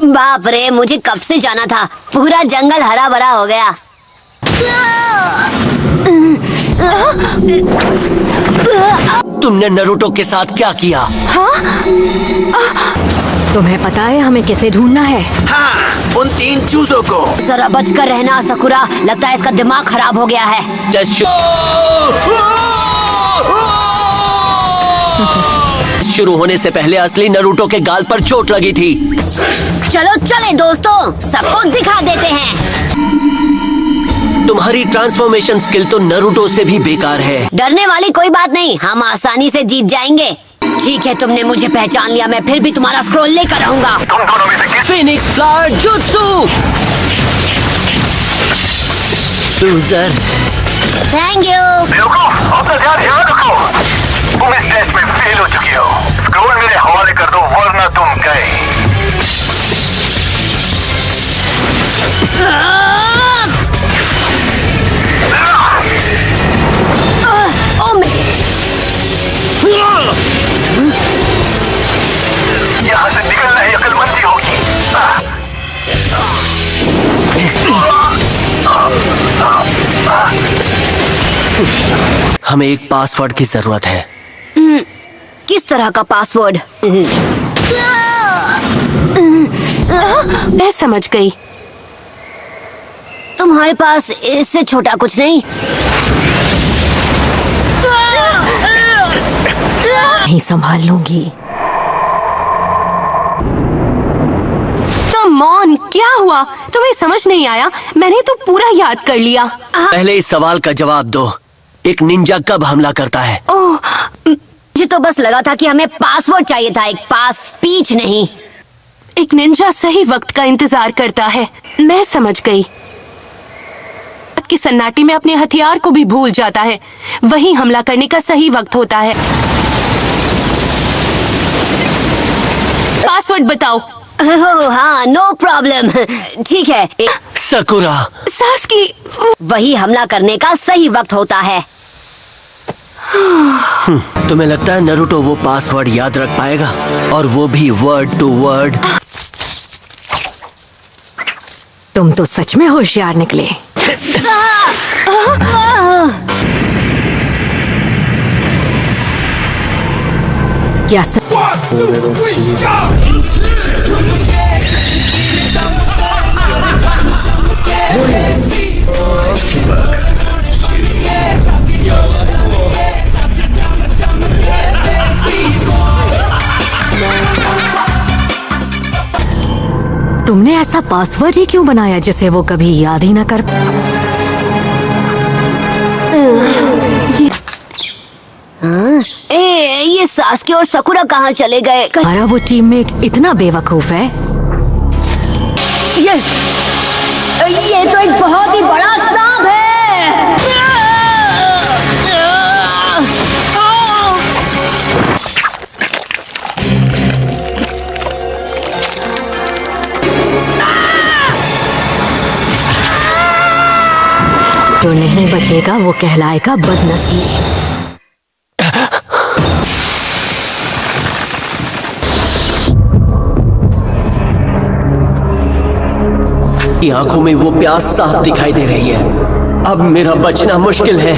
बाप रे, मुझे कब से जाना था। पूरा जंगल हरा भरा हो गया। तुमने नारुतो के साथ क्या किया? हाँ? तुम्हें पता है हमें किसे ढूंढना है? हाँ, उन 3 चूजों को। जरा बचकर रहना साकुरा, लगता है इसका दिमाग खराब हो गया है। शुरू होने से पहले असली नारुतो के गाल पर चोट लगी थी। चलो चले दोस्तों, सबको दिखा देते हैं। तुम्हारी ट्रांसफॉर्मेशन स्किल तो नारुतो से भी बेकार है। डरने वाली कोई बात नहीं, हम आसानी से जीत जाएंगे। ठीक है, तुमने मुझे पहचान लिया, मैं फिर भी तुम्हारा स्क्रॉल लेकर रहूंगा। Phoenix flower jutsu. Loser. Thank you. बेवकूफ, अपना ध्यान यहाँ रखो। तुम इस टेस्ट में फेल हो चुकी हो। स्क्रॉल मेरे हवाले कर दो वरना तुम गए। यहाँ से निकलना ही अक्लमंदी होगी। हमें एक पासवर्ड की जरूरत है। किस तरह का पासवर्ड? मैं समझ गई। तुम्हारे पास इससे छोटा कुछ नहीं? नहीं संभाल लूंगी। कम ऑन, क्या हुआ? तुम्हें समझ नहीं आया? मैंने तो पूरा याद कर लिया। पहले इस सवाल का जवाब दो, एक निंजा कब हमला करता है? ओह, मुझे तो बस लगा था कि हमें पासवर्ड चाहिए था, एक पास स्पीच नहीं। एक निंजा सही वक्त का इंतजार करता है। मैं समझ गई। कि सन्नाटे में अपने हथियार को भी भूल जाता है। वही हमला करने का सही वक्त होता है। पासवर्ड बताओ। हाँ, नो प्रॉब्लम। ठीक है। साकुरा। सास्की। वही हमला करने का सही वक्त होता है। तुम्हें लगता है नारुतो वो पासवर्ड याद रख पाएगा, और वो भी वर्ड टू वर्ड? तुम तो सच में होशियार निकले। क्या तुमने ऐसा पासवर्ड ही क्यों बनाया जिसे वो कभी याद ही ना कर? ये सास्की और साकुरा कहाँ चले गए? हमारा वो टीममेट इतना बेवकूफ है। ये तो एक बहुत ही बड़ा सांप है। जो नहीं बचेगा वो कहलाएगा बदनसीब। की आंखों में वो प्यास साफ दिखाई दे रही है। अब मेरा बचना मुश्किल है।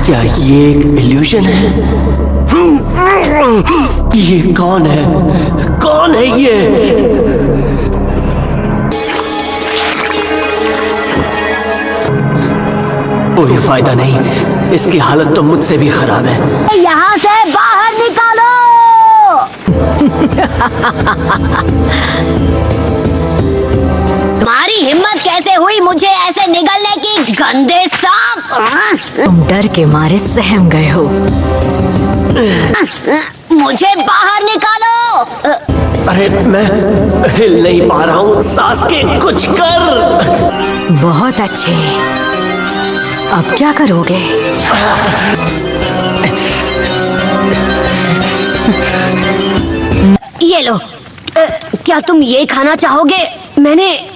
क्या ये एक इल्यूजन है? ये कौन है? कौन है ये? कोई फायदा नहीं, इसकी हालत तो मुझसे भी खराब है। यहाँ से बाहर निकालो। तुम्हारी हिम्मत कैसे हुई मुझे ऐसे निगलने की, गंदे सांप? तुम डर के मारे सहम गए हो। मुझे बाहर निकालो। अरे मैं हिल नहीं पा रहा हूँ। सास्के कुछ कर। बहुत अच्छे, अब क्या करोगे? ये लो। क्या तुम ये खाना चाहोगे? मैंने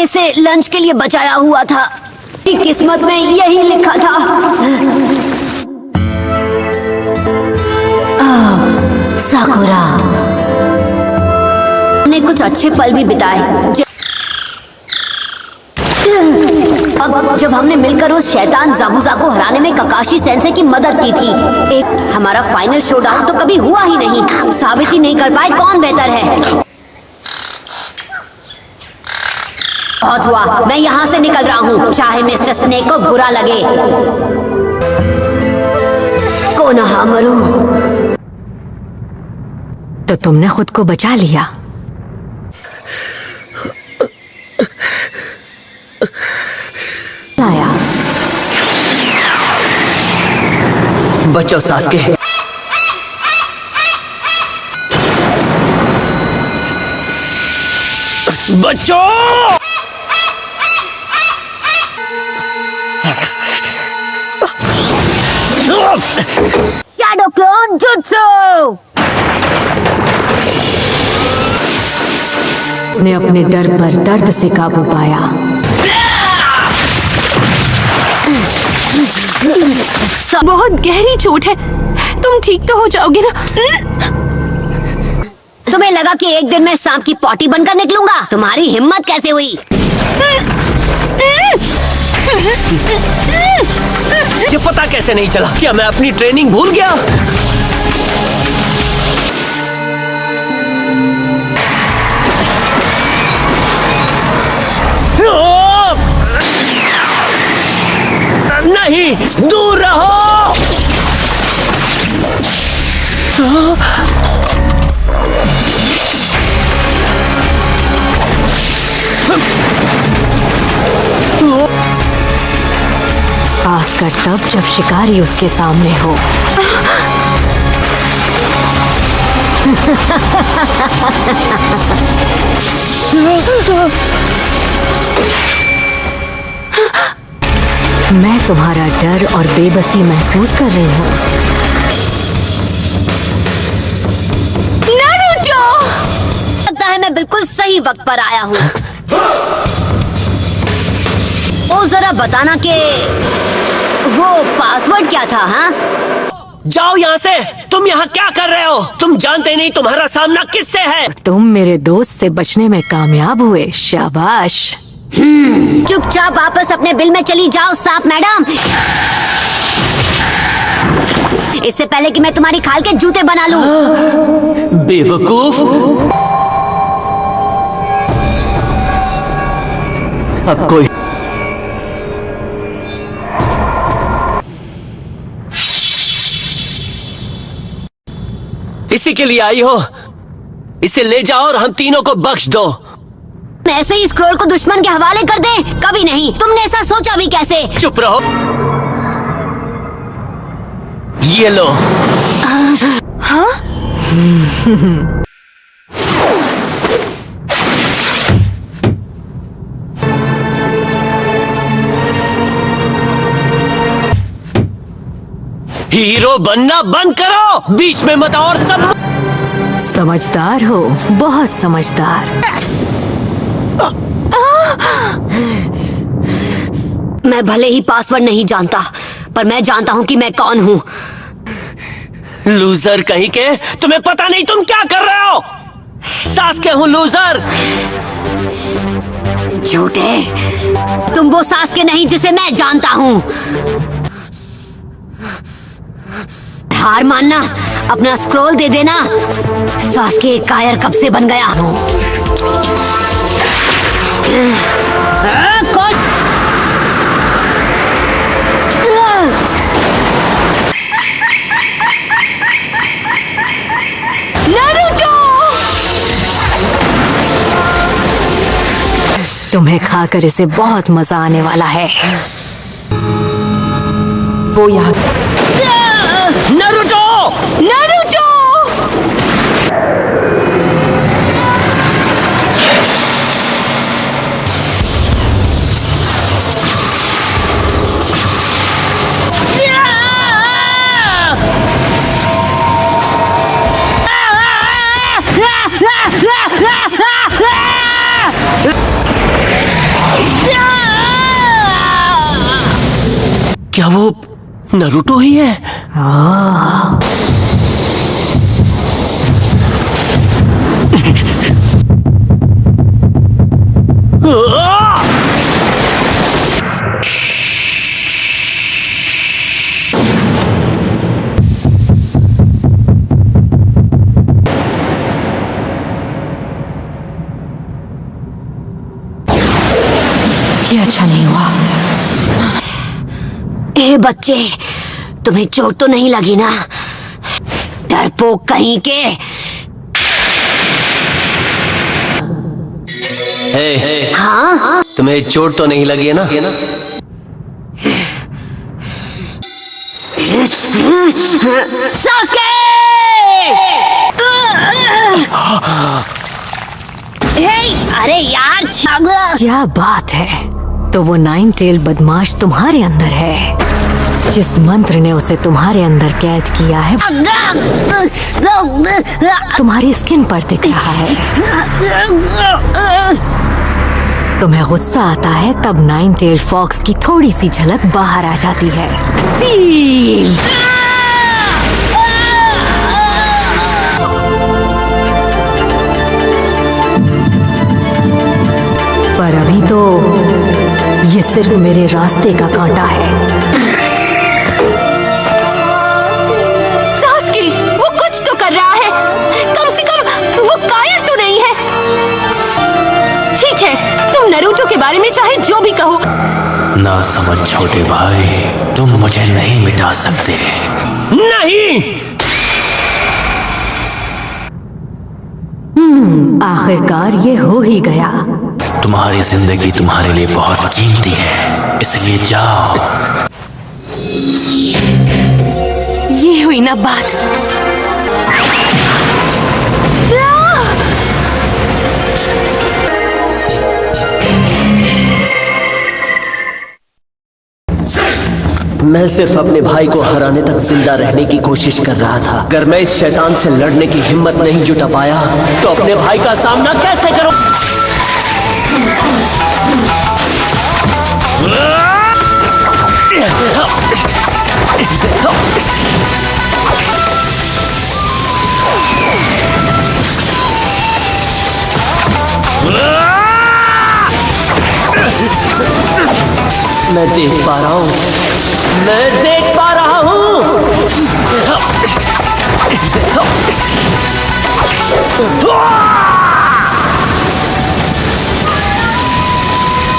इसे लंच के लिए बचाया हुआ था। किस्मत में यही लिखा था। साकुरा, हमने कुछ अच्छे पल भी बिताए। अब जब हमने मिलकर उस शैतान जाबुजा को हराने में ककाशी सेंसे की मदद की थी, एक हमारा फाइनल शोडाउन तो कभी हुआ ही नहीं। साबित ही नहीं कर पाए कौन बेहतर है। बहुत हुआ, मैं यहाँ से निकल रहा हूँ, चाहे मिस्टर स्नेक को बुरा लगे। कोनोहा मरू। तो तुमने खुद को बचा लिया। आया। बचो सास्के। बचो। Shadow clone jutsu. उसने अपने डर पर दर्द से काबू पाया। बहुत गहरी चोट है, तुम ठीक तो हो जाओगे ना? तुम्हें लगा कि एक दिन मैं सांप की पॉटी बनकर निकलूंगा? तुम्हारी हिम्मत कैसे हुई? मुझे पता कैसे नहीं चला? क्या मैं अपनी ट्रेनिंग भूल गया? नहीं, दूर रहो। खासकर तब जब शिकारी उसके सामने हो। मैं तुम्हारा डर और बेबसी महसूस कर रही हूँ। नारुतो! लगता है मैं बिल्कुल सही वक्त पर आया हूँ। ओ जरा बताना कि वो पासवर्ड क्या था? हाँ, जाओ यहाँ से। तुम यहाँ क्या कर रहे हो? तुम जानते नहीं तुम्हारा सामना किससे है। तुम मेरे दोस्त से बचने में कामयाब हुए, शाबाश। चुपचाप वापस अपने बिल में चली जाओ सांप मैडम, इससे पहले कि मैं तुम्हारी खाल के जूते बना लूं। बेवकूफ। अब कोई इसी के लिए आई हो? इसे ले जाओ और हम तीनों को बख्श दो। ऐसे ही स्क्रोल को दुश्मन के हवाले कर दे? कभी नहीं। तुमने ऐसा सोचा भी कैसे? चुप रहो। ये लो। हाँ? हीरो बनना बंद करो, बीच में मत। और सब समझदार हो, बहुत समझदार। मैं भले ही पासवर्ड नहीं जानता, पर मैं जानता हूँ कि मैं कौन हूँ। लूजर कहीं के। तुम्हें पता नहीं तुम क्या कर रहे हो? सास्के हूँ लूजर। झूठे, तुम वो सास्के नहीं जिसे मैं जानता हूँ। हार मानना, अपना स्क्रोल दे देना। सास्के कायर कब से बन गया हूँ। कौन? नारुतो! तुम्हें खाकर इसे बहुत मजा आने वाला है। वो यहाँ। नारुतो! नारुतो! क्या वो नारुतो ही है? बच्चे, तुम्हें चोट तो नहीं लगी ना? डरपोक कहीं के। हे, हाँ, तुम्हें चोट तो नहीं लगी है ना? सास्के! अरे यार, क्या बात है, तो वो नाइन टेल बदमाश तुम्हारे अंदर है। जिस मंत्र ने उसे तुम्हारे अंदर कैद किया है तुम्हारी स्किन पर दिख रहा है। तुम्हें गुस्सा आता है तब नाइन टेल फॉक्स की थोड़ी सी झलक बाहर आ जाती है। सील! पर अभी तो ये सिर्फ मेरे रास्ते का कांटा है। सास्की, वो कुछ तो कर रहा है। कम से कम वो कायर तो नहीं है। ठीक है, तुम नरूटो के बारे में चाहे जो भी कहो। ना समझ छोटे भाई, तुम मुझे नहीं मिटा सकते। नहीं! आखिरकार ये हो ही गया। तुम्हारी जिंदगी तुम्हारे लिए बहुत कीमती है, इसलिए जाओ। ये हुई ना बात। मैं सिर्फ अपने भाई को हराने तक जिंदा रहने की कोशिश कर रहा था। अगर मैं इस शैतान से लड़ने की हिम्मत नहीं जुटा पाया तो अपने भाई का सामना कैसे करूं? मैं देख पा रहा हूं, मैं देख पा रहा हूं।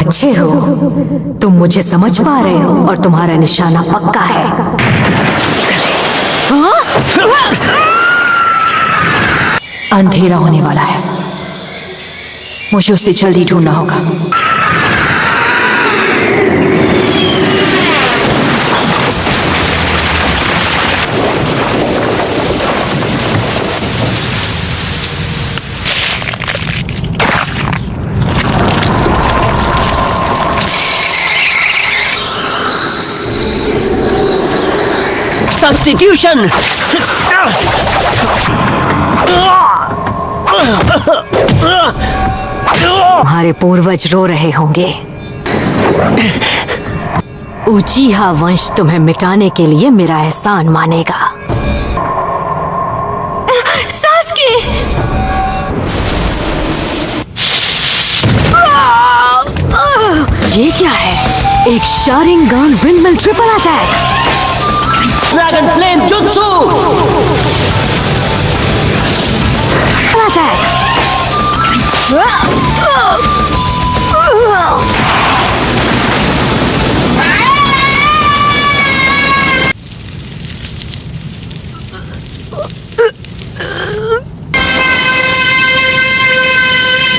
अच्छे हो, तुम मुझे समझ पा रहे हो और तुम्हारा निशाना पक्का है। हाँ? अंधेरा होने वाला है, मुझे उसे जल्दी ढूंढना होगा। सब्स्टिट्यूशन! तुम्हारे पूर्वज रो रहे होंगे। उचीहा वंश तुम्हें मिटाने के लिए मेरा एहसान मानेगा। सास्की! ये क्या है? एक Sharingan windmill triple attack. Dragon flame jutsu! Attack!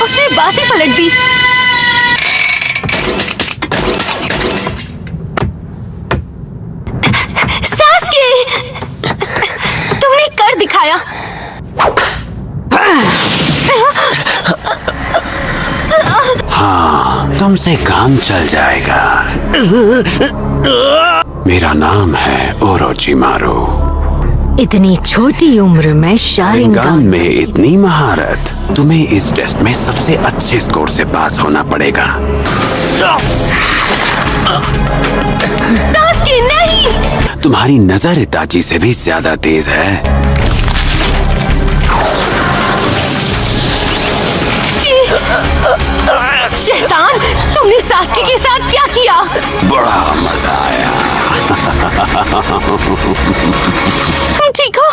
उसने बाजी पलट दी। सास्की! तुमने कर दिखाया। हाँ, तुमसे काम चल जाएगा। मेरा नाम है ओरोचिमारू। इतनी छोटी उम्र में शारिंगान शारिंगान में इतनी महारत, तुम्हें इस टेस्ट में सबसे अच्छे स्कोर से पास होना पड़ेगा। सास्की नहीं! तुम्हारी नजर इताची से भी ज्यादा तेज है। शैतान, तुमने सास्की के साथ क्या किया? बड़ा मजा आया। तुम ठीक हो?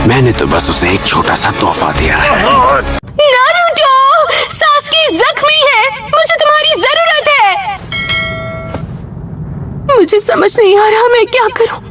मैंने तो बस उसे एक छोटा सा तोहफा दिया है। नारुतो! सास्की जख्मी है। मुझे तुम्हारी समझ नहीं आ रहा मैं क्या करूं।